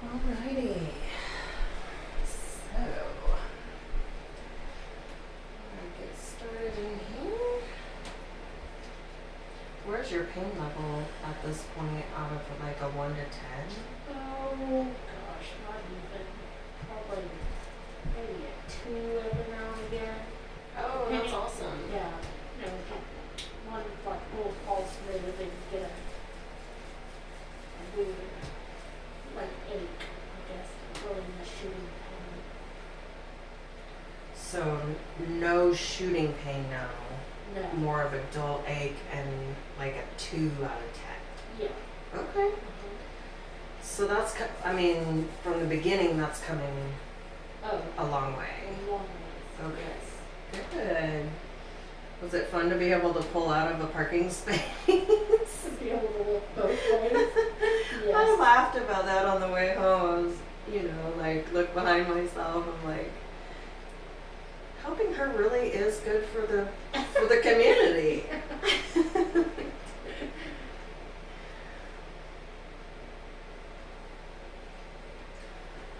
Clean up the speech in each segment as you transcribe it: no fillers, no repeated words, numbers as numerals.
Alrighty. So, I'll get started in here. Where's your pain level at this point out of like a 1 to 10? Oh gosh, not even. Probably maybe a 2 every now and again. Oh, that's awesome. Yeah, no, one like little pulse rate, they get a weird, like ache, I guess, really in the shooting pain. So, no shooting pain now. No. More of a dull ache and like a 2 out of 10. Yeah. Okay. So that's, I mean, from the beginning, that's coming Oh, a long way. a long ways. Okay. Yes. Good. Was it fun to be able to pull out of a parking space? To be able to look both ways. I Yes. laughed about that on the way home. I was, like, look behind myself. I'm like, helping her really is good for the community.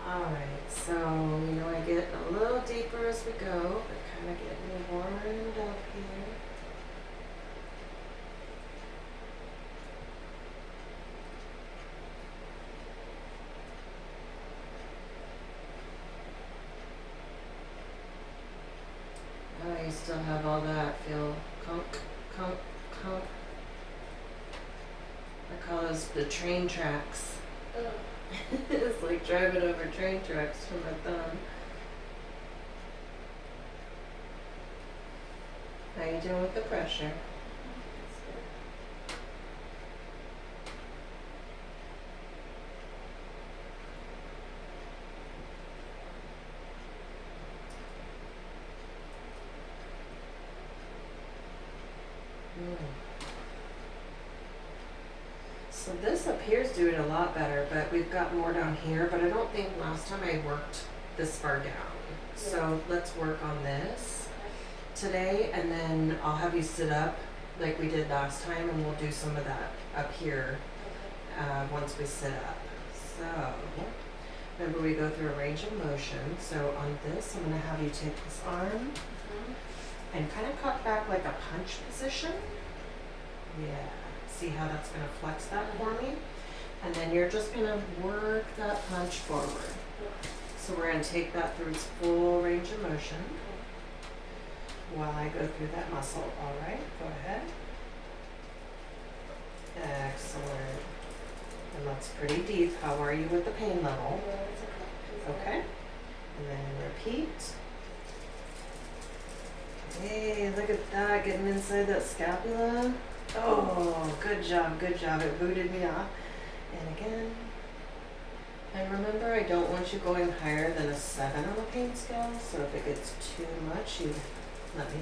All right, so I get a little deeper as we go, but kind of getting warmed up here. Oh, you still have all that feel conk, conk, conk. I call those the train tracks. It's like driving over train tracks from my thumb. How you doing with the pressure? So this up here is doing a lot better, but we've got more down here, but I don't think last time I worked this far down. So let's work on this today, and then I'll have you sit up like we did last time, and we'll do some of that up here once we sit up. So remember, we go through a range of motion. So on this, I'm going to have you take this arm and kind of cut back like a punch position. Yeah. See how that's going to flex that for me? And then you're just going to work that punch forward. So we're going to take that through its full range of motion while I go through that muscle. All right, go ahead. Excellent. And that's pretty deep. How are you with the pain level? Okay. And then repeat. Hey, look at that, getting inside that scapula. Oh, good job, good job. It booted me off. And again. And remember, I don't want you going higher than a 7 on the pain scale, so if it gets too much, you let me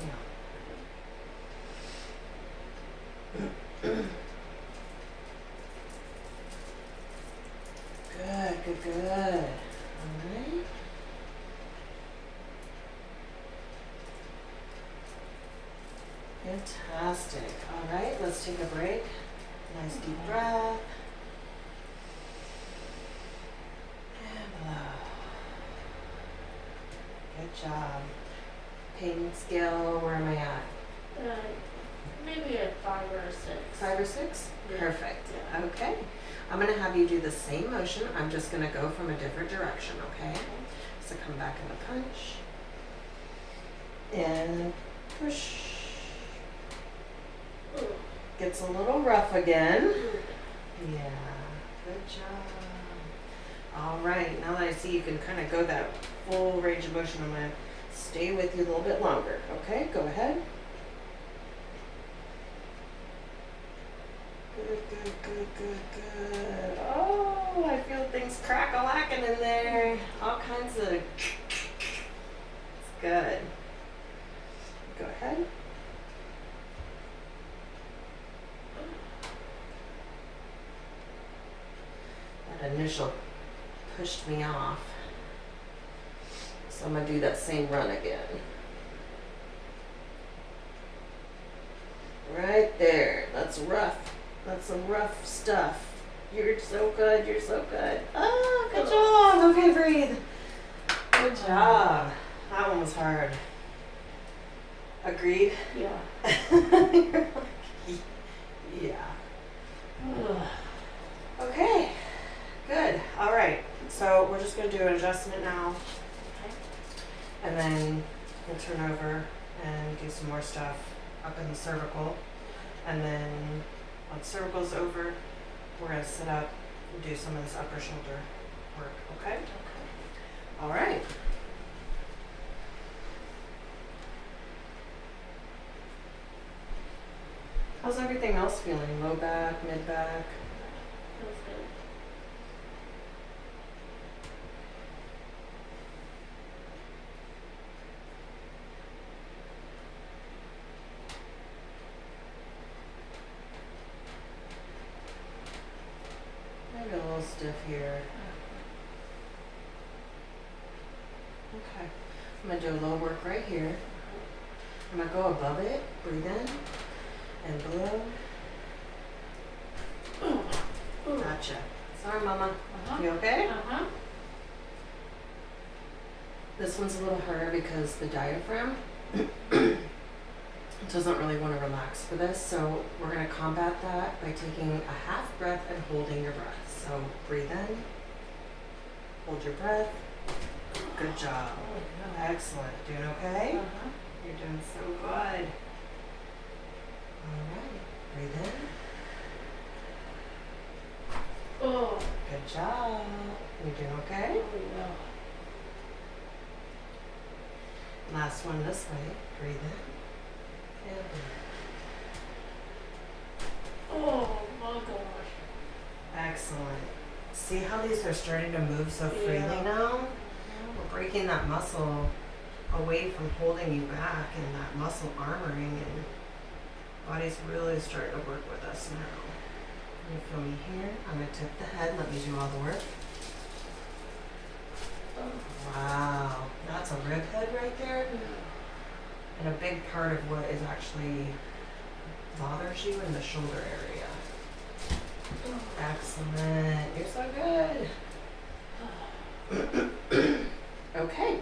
know. Good, good, good. All right. Fantastic. All right, let's take a break. Nice deep breath. And blow. Good job. Pain scale, where am I at? Maybe a 5 or a 6. 5 or 6? Yeah. Perfect. Yeah. Okay. I'm going to have you do the same motion. I'm just going to go from a different direction, okay? So come back in the punch. And push. Gets a little rough again. Yeah, good job. All right, now that I see you can kind of go that full range of motion, I'm going to stay with you a little bit longer. Okay, go ahead. Good, good, good, good, good. Oh, I feel things crack-a-lacking in there. All kinds of... It's good. Go ahead. That initial pushed me off. So I'm going to do that same run again. Right there. That's rough. That's some rough stuff. You're so good. You're so good. Ah, good job. Okay, breathe. Good job. That one was hard. Agreed? Yeah. You're like, yeah. Ugh. Okay. Good. All right. So we're just going to do an adjustment now, Okay. and then we'll turn over and do some more stuff up in the cervical. And then once cervical's over, we're going to sit up and do some of this upper shoulder work. Okay? Okay. All right. How's everything else feeling? Low back, mid back? Feels good. Maybe a little stiff here. Okay. I'm going to do a little work right here. I'm going to go above it. Breathe in and blow. Ooh. Gotcha. Sorry, Mama. Uh-huh. You okay? Uh-huh. This one's a little harder because the diaphragm doesn't really want to relax for this. So we're going to combat that by taking a half breath and holding your breath. So breathe in. Hold your breath. Good job. Oh, no. Excellent. Doing okay? Uh-huh. You're doing so good. All right. Breathe in. Oh. Good job. You're doing okay? Oh, yeah. Last one this way. Breathe in. And breathe. Oh, my gosh. Excellent. See how these are starting to move so freely Yeah. now? We're breaking that muscle away from holding you back and that muscle armoring, and body's really starting to work with us now. You feel me here? I'm going to tip the head. Let me do all the work. Wow. That's a rib head right there. And a big part of what is actually bothers you in the shoulder area. Excellent. You're so good. Okay.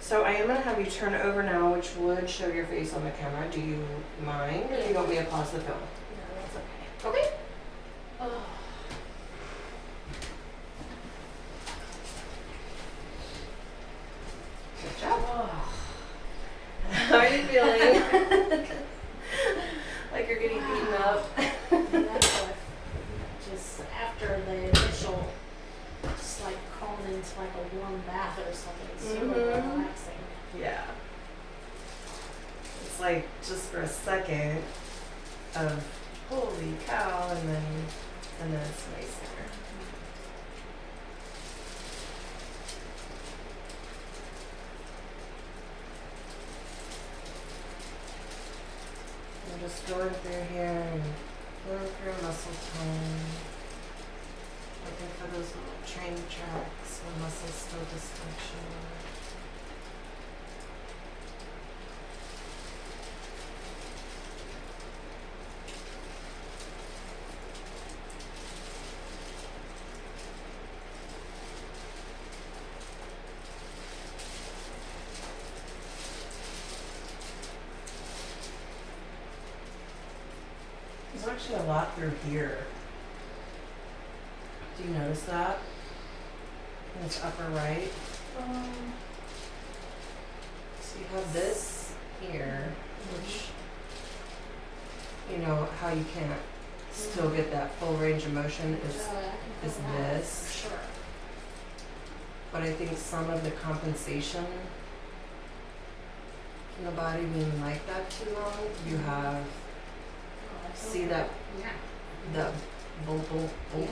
So I am going to have you turn over now, which would show your face on the camera. Do you mind? Or do you want me to pause the film? No, that's okay. Okay. Oh. Good job. Oh. How are you feeling? Like you're getting beaten up? That's what, just after the initial, just like calling into like a warm bath or something, it's so Mhm. relaxing. Yeah. It's like just for a second of holy cow, and then it's nicer. I'm just going through here and going through muscle tone, looking for those little train tracks where muscles still dysfunctional. There's actually a lot through here. Do you notice that? In this upper right. So you have this here, which, you know, how you can't still get that full range of motion is, Yeah, I can is feel that this. for sure. But I think some of the compensation from the body being like that too long, you have, Oh, I feel see that, Yeah. the bubble, Yeah.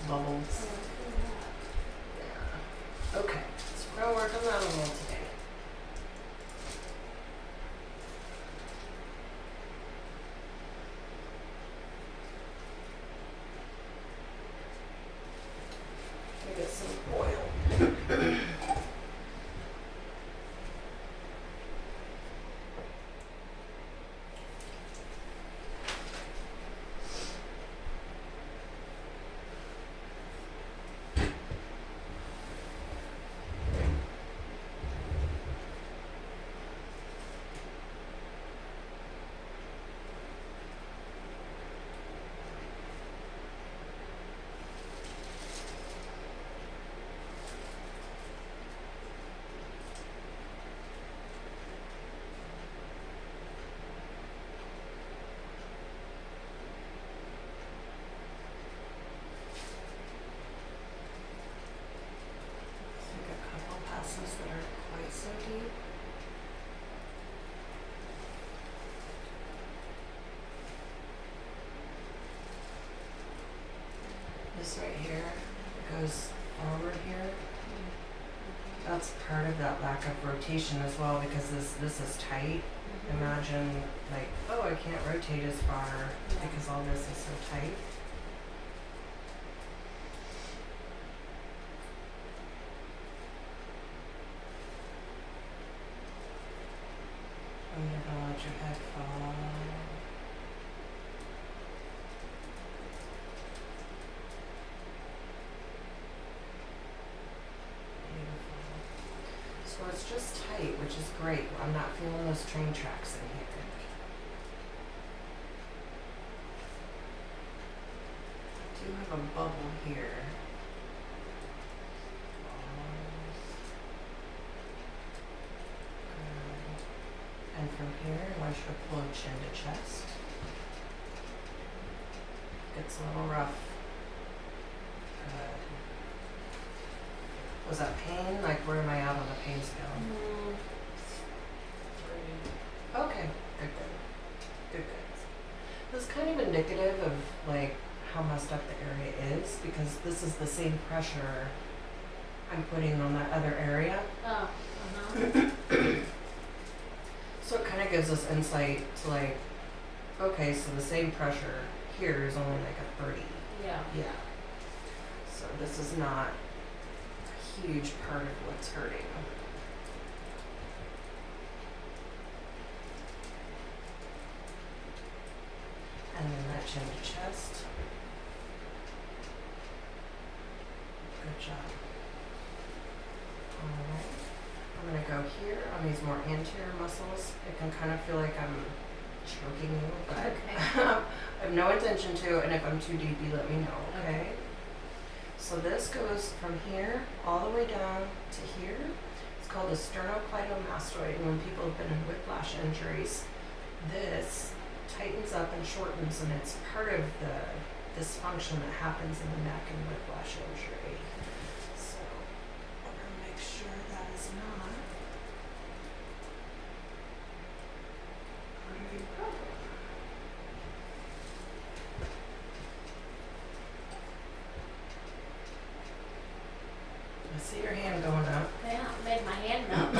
bubbles. Oh, I feel that. Yeah. Okay, so we're gonna work on that a little today. Get some oil. This right here goes forward here. That's part of that lack of rotation as well because this is tight. Imagine like, oh, I can't rotate as far because all this is so tight. And you're gonna let your head fall. Beautiful. So it's just tight, which is great. I'm not feeling those train tracks in here. I do have a bubble here. Good. And from here, I want you to pull chin to chest. Gets a little rough. Good. Was that pain? Like, where am I at on the pain scale? Okay, good, good. Good, good. This is kind of indicative of, like, how messed up the area is, because this is the same pressure I'm putting on that other area. Oh, uh-huh. So it kind of gives us insight to, like, okay, so the same pressure here is only like a 30. Yeah. Yeah. So this is not a huge part of what's hurting. And then that chin to chest. Good job. Alright. I'm going to go here on these more anterior muscles. It can kind of feel like I'm choking you, but Okay. I have no intention to, and if I'm too deep, you let me know, okay? So this goes from here all the way down to here. It's called a sternocleidomastoid, and when people have been in whiplash injuries, this tightens up and shortens, and it's part of the dysfunction that happens in the neck in whiplash injury. So I'm going to make sure that is not part of your problem. I see your hand going up. Yeah, made my hand numb.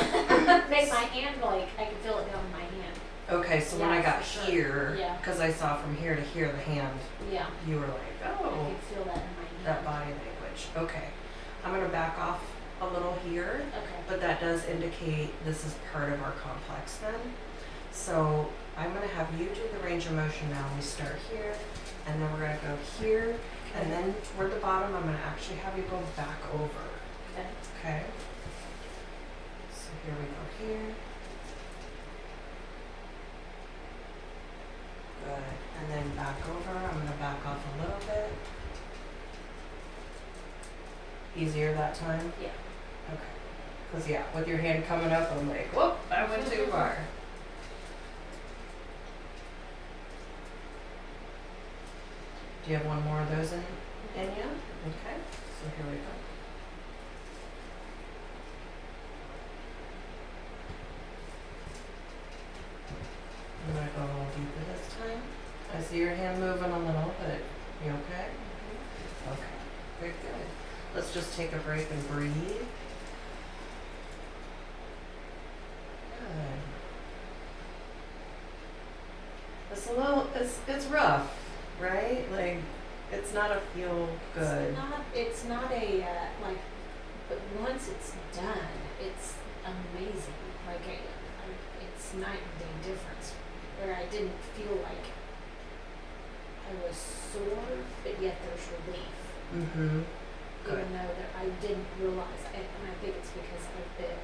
Made my hand like, I could feel it down in my hand. Okay, so when I Yeah, got for sure. here, Yeah. because I saw from here to here the hand, Yeah, you were like, I oh, could feel that in my hand. that body language. Okay, I'm going to back off a little here, Okay. but that does indicate this is part of our complex then. So I'm going to have you do the range of motion now. We start here, and then we're going to go here, and then toward the bottom, I'm going to actually have you go back over. Okay. Okay? So here we go here. Good. And then back over. I'm going to back off a little bit. Easier that time? Yeah. Okay. Because, yeah, with your hand coming up, I'm like, whoop, I went too far. Do you have one more of those in you? Okay. So here we go. I'm going to go a little deeper this time. I see your hand moving a little, but you okay? Okay. Very good. Let's just take a break and breathe. Good. It's a little, it's rough, right? Like, it's not a feel good. It's not a, like, but once it's done, it's amazing. Like, it's night and day difference. Where I didn't feel like I was sore, but yet there's relief. Mm-hmm. Good. Even though that I didn't realize, and I think it's because I've been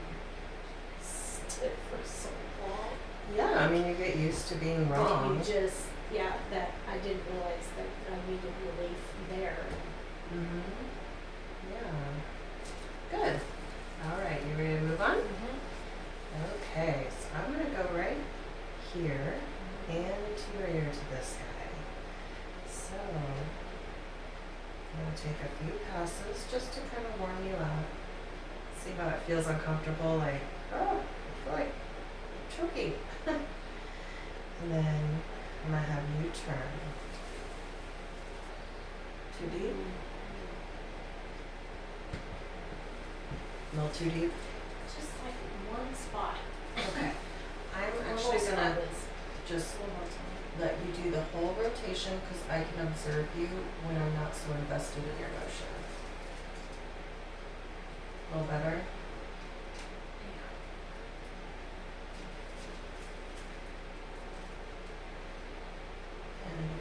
stiff for so long. Yeah, I mean, you get used to being wrong. That you just, yeah, that I didn't realize that I needed relief there. Mm-hmm. Yeah. Good. All right, you ready to move on? Okay, so I'm going to go right here anterior to this guy. So I'm going to take a few passes just to kind of warm you up. See how it feels uncomfortable, like, oh, I feel like I'm choking. And then I'm going to have you turn. Too deep? No too deep? Just like one spot. Okay. I'm One actually little gonna spot is just a little more time. let you do the whole rotation because I can observe you when I'm not so invested in your motion. A little better? And again.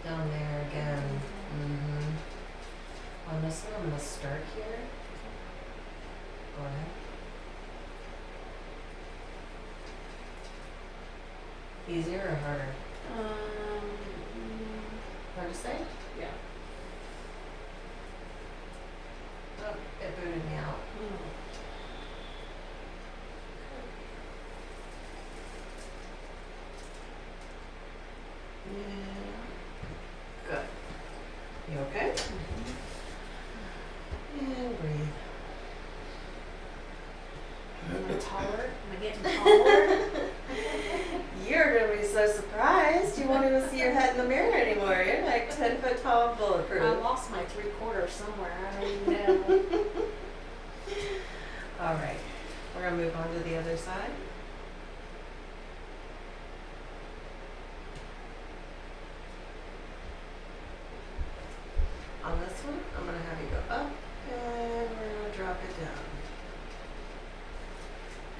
Down there again. On this one, I'm gonna start here. Go ahead. Easier or harder? Hard to say? Yeah. Oh, it booted me out. Yeah. Good. You okay? And breathe. Am I taller? Am I getting taller? You're gonna be so surprised. You won't even see your head in the mirror anymore. You're like 10 foot tall, I bulletproof. lost my 3/4 somewhere. I don't even know. All right. We're gonna move on to the other side. On this one, I'm gonna have you go up and we're gonna drop it down.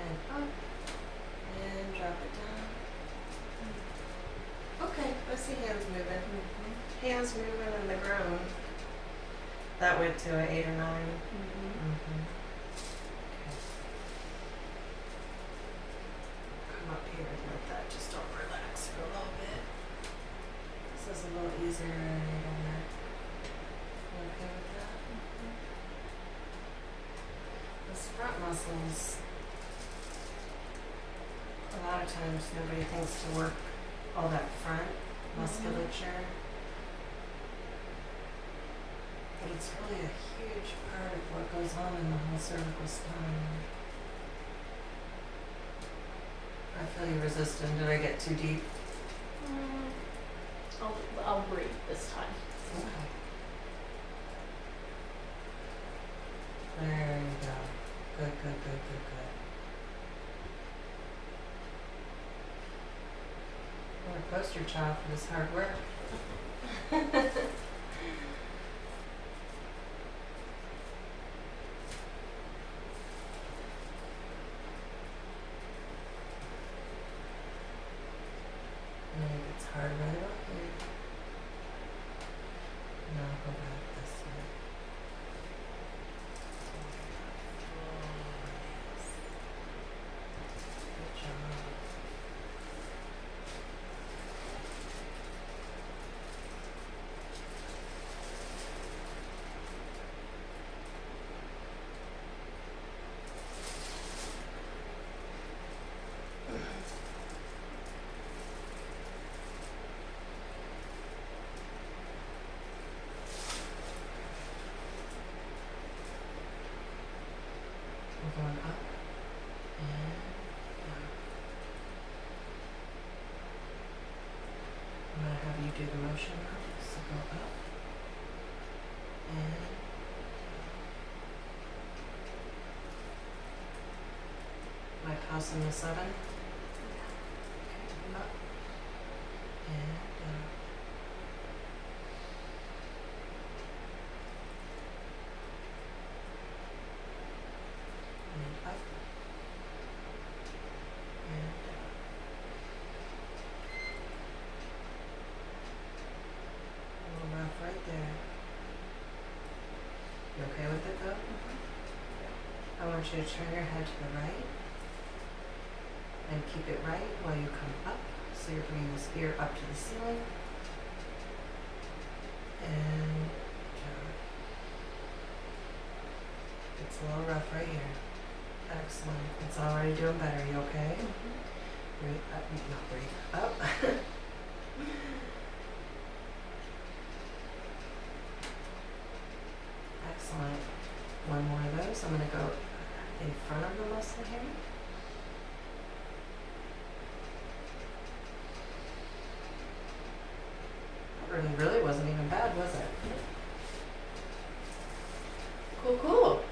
And up and drop it down. Okay, I see hands moving. Hands moving in the ground. That went to an 8 or 9. Okay. Come up here and let that just all relax for a little bit. This is a little easier than that. You okay with that? This front muscles, a lot of times nobody thinks to work all that front musculature. But it's really a huge part of what goes on in the whole cervical spine. I feel you resistant. Did I get too deep? I'll breathe this time. Okay. There you go. Good, good, good, good, good. What a poster child for this hard work. Maybe it's hard right about here. Now go back this way. Good job. We're going up and down. I'm going to have you do the motion now. So go up and down. My pause in the 7. Okay, up and down. And up and down. A little rough right there. You okay with it though? I want you to turn your head to the right and keep it right while you come up. So you're bringing this ear up to the ceiling and down. It's a little rough right here. Excellent. It's already doing better. You okay? Breathe up. Not breathe. Up. Excellent. One more of those. I'm going to go in front of the muscle here. and really wasn't even bad, was it? Cool, cool.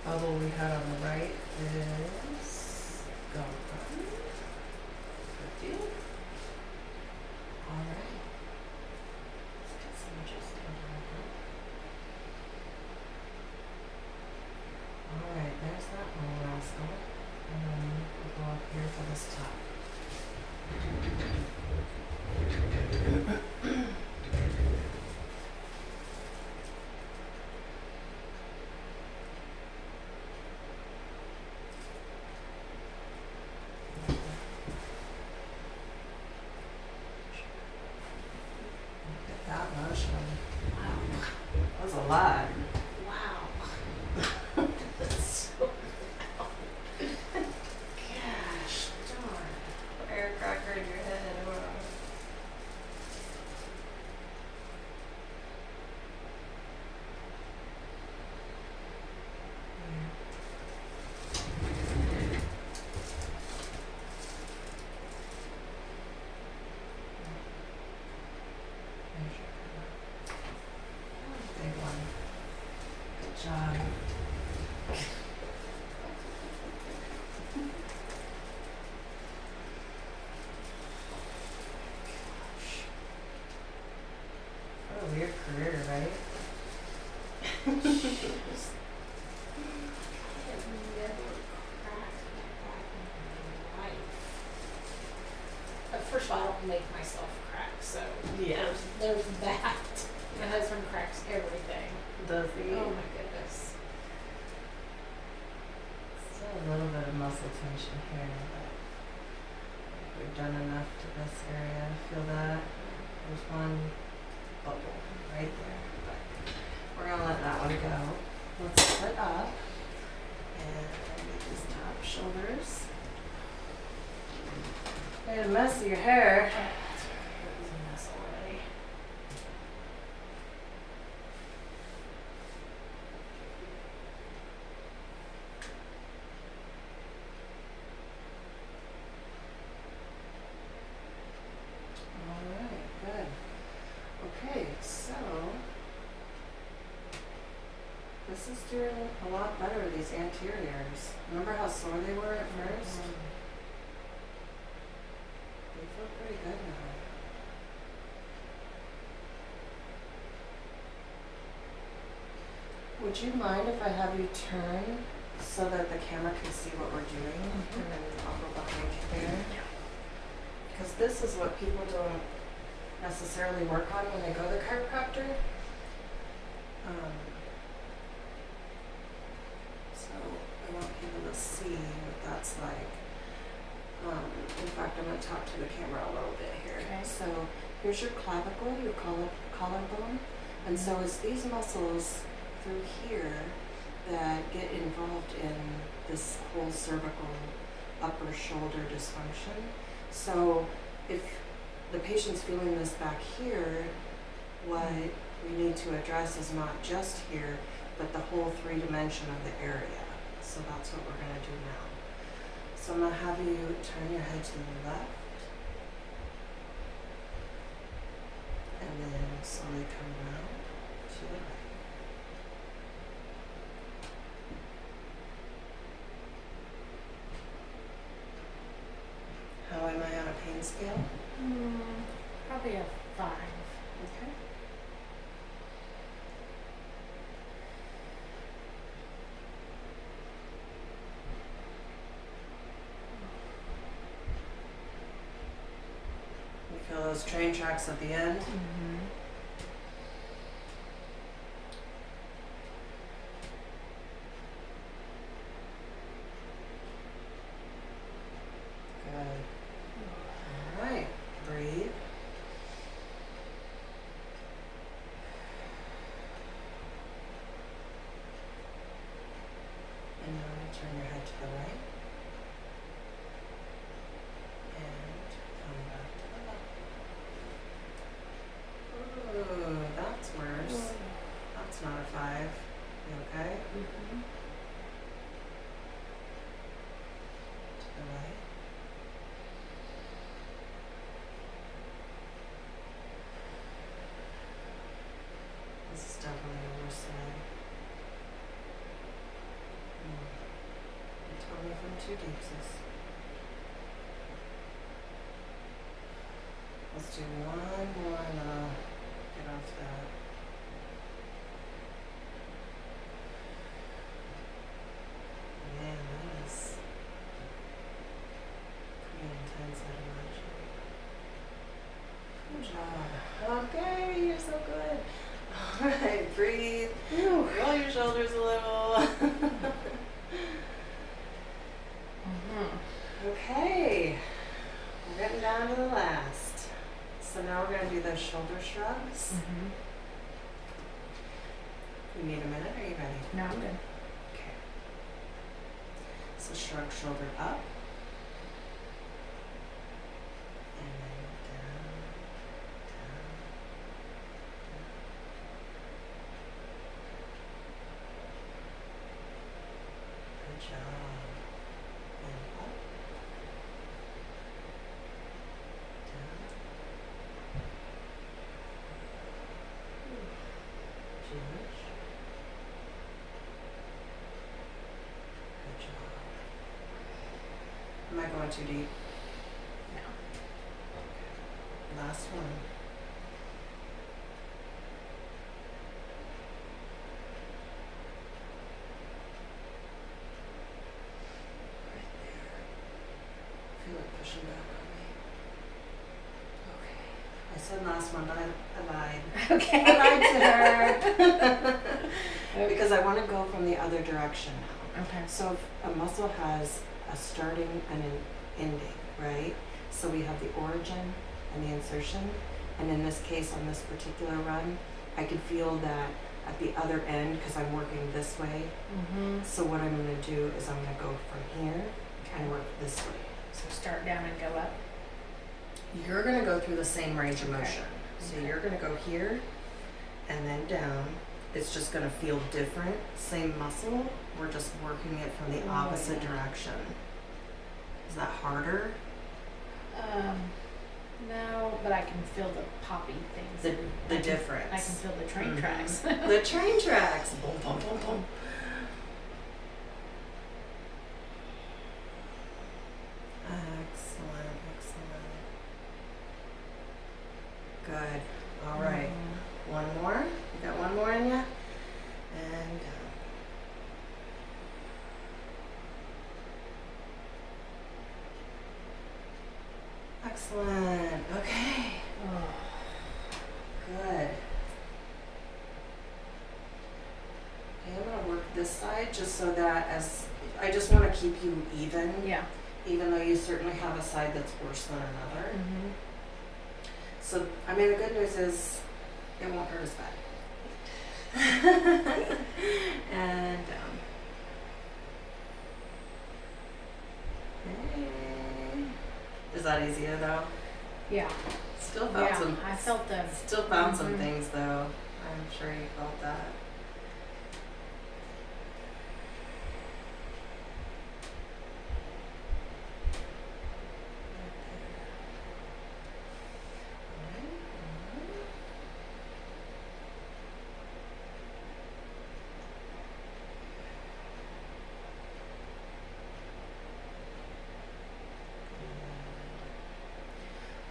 Bubble we had on the right is gone. Good deal. All right. Let's get some adjustment on that. All right, there's that one rascal. And then we'll go up here for this top. Look at that motion. Wow. That was a lot. Wow. That's so loud. Gosh darn. Firecracker in your head. Wow. Big one. Good job. What a weird career, right? Jeez. I have never cracked my back in my life. First of all, I don't make myself crack, so there's that. My husband cracks everything. Does he? Oh my goodness. Still a little bit of muscle tension here, but we've done enough to this area. Feel that? There's one bubble right there, but we're gonna let that one go. Let's split up and get these top shoulders. Made a mess of your hair. It's a mess already. Alright, good. Okay, so this is doing a lot better, these anteriors. Remember how sore they were at first? They feel pretty good now. Would you mind if I have you turn so that the camera can see what we're doing? And then I'll go behind you there. Because this is what people don't necessarily work on when they go to the chiropractor. So I want people to see what that's like. In fact, I'm going to talk to the camera a little bit here. Okay. So here's your clavicle, your collarbone. And so it's these muscles through here that get involved in this whole cervical upper shoulder dysfunction. So if the patient's feeling this back here, what we need to address is not just here, but the whole 3-dimension of the area. So that's what we're going to do now. So I'm going to have you turn your head to the left, and then slowly come around to the right. How am I on a pain scale? Probably a 5. Okay. You feel those train tracks at the end? Good. All right. Breathe. And now turn your head to the right. And come back to the left. definitely a worse side. It's only from 2 deep, sis. Let's do one more and then I'll get off that. Man, that is pretty intense, I'd imagine. Good job. Okay, you're so good. Alright, breathe. Roll your shoulders a little. Okay, we're getting down to the last. So now we're going to do those shoulder shrugs. You need a minute, are you ready? No, I'm good. Okay. So shrug shoulder up. And then down, down, down. Good job. And up. Down. Too much. Good job. Am I going too deep? No. Last one. Right there. Feel it pushing back on me. Okay. I said last one, but I lied. Okay. I lied to her. Because I want to go from the other direction now. Okay. So if a muscle has a starting and an ending, right? So we have the origin and the insertion. And in this case, on this particular run, I could feel that at the other end, because I'm working this way. So what I'm going to do is I'm going to go from here and work this way. So start down and go up. You're going to go through the same range of Okay. motion. So Okay. you're going to go here and then down. It's just going to feel different. Same muscle. We're just working it from the Oh, opposite yeah. direction. Is that harder? No, but I can feel the poppy things. The I can- difference. I can feel the train Mhm. tracks. The train tracks. Boom, boom, boom, boom. Excellent, excellent. Good. All right. One more. You got one more in you? And excellent. Okay. Oh. Good. Okay, I'm gonna work this side just so that I just want to keep you Yeah. even though you certainly have a side that's worse than another. Mm-hmm. So, I mean, the good news is it won't hurt as bad. And hey. Is that easier though? Yeah. Still found Yeah. some. I felt the. Still found some Mhm. things though. I'm sure you felt that.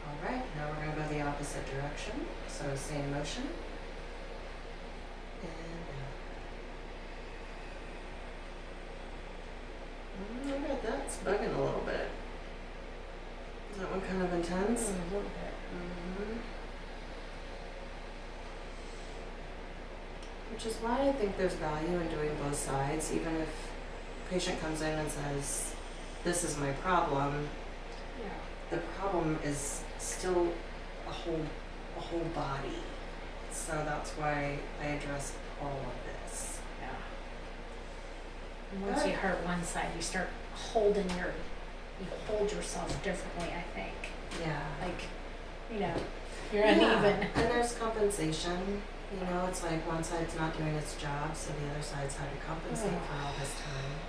Alright, now we're going to go the opposite direction. So same motion. And I bet that's bugging a little bit. Is that one kind of intense? A little bit. Mm-hmm. Which is why I think there's value in doing both sides, even if patient comes in and says, this is my problem, Yeah. the problem is still a whole body. So that's why I address all of this. Yeah. And once you Good. hurt one side, you start you hold yourself differently, I think. Yeah. Like, you're Yeah. uneven. And there's compensation. It's like one side's not doing its job, so the other side's had to compensate for all this time.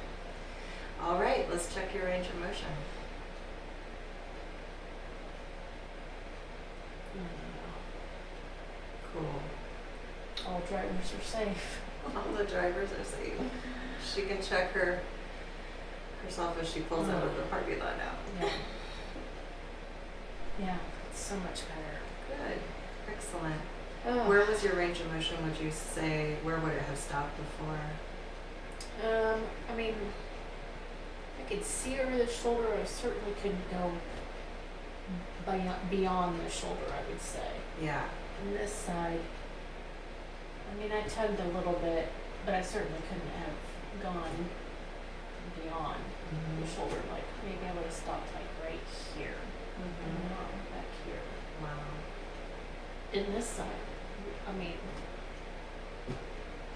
All right, let's check your range of motion. Cool. All drivers are safe. All the drivers are safe. She can check herself as she pulls out of the parking lot now. Yeah. Yeah, it's so much better. Good. Excellent. Oh. Where was your range of motion, would you say? Where would it have stopped before? I mean, I could see over the shoulder. I certainly couldn't go beyond the shoulder, I would say. Yeah. And this side, I mean, I tugged a little bit, but I certainly couldn't have gone beyond the shoulder. Like, maybe I would have stopped like right here, and not back here. Wow. In this side, I mean,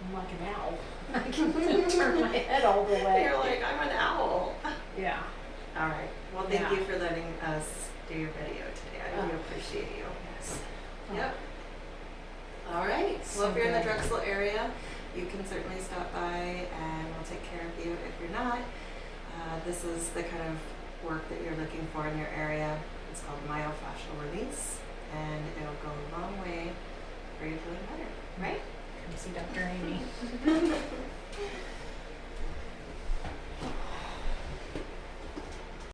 I'm like an owl. I can turn my head all the way. You're like, I'm an owl. Yeah. All right. Well, thank Yeah. you for letting us do your video today. I really Oh. appreciate you. Yes. Yep. All right. So Well, if you're in the good. Drexel area, you can certainly stop by and we'll take care of you. If you're not, this is the kind of work that you're looking for in your area. It's called myofascial release, and it'll go a long way for you feeling better. Right? Come see Dr. Amy.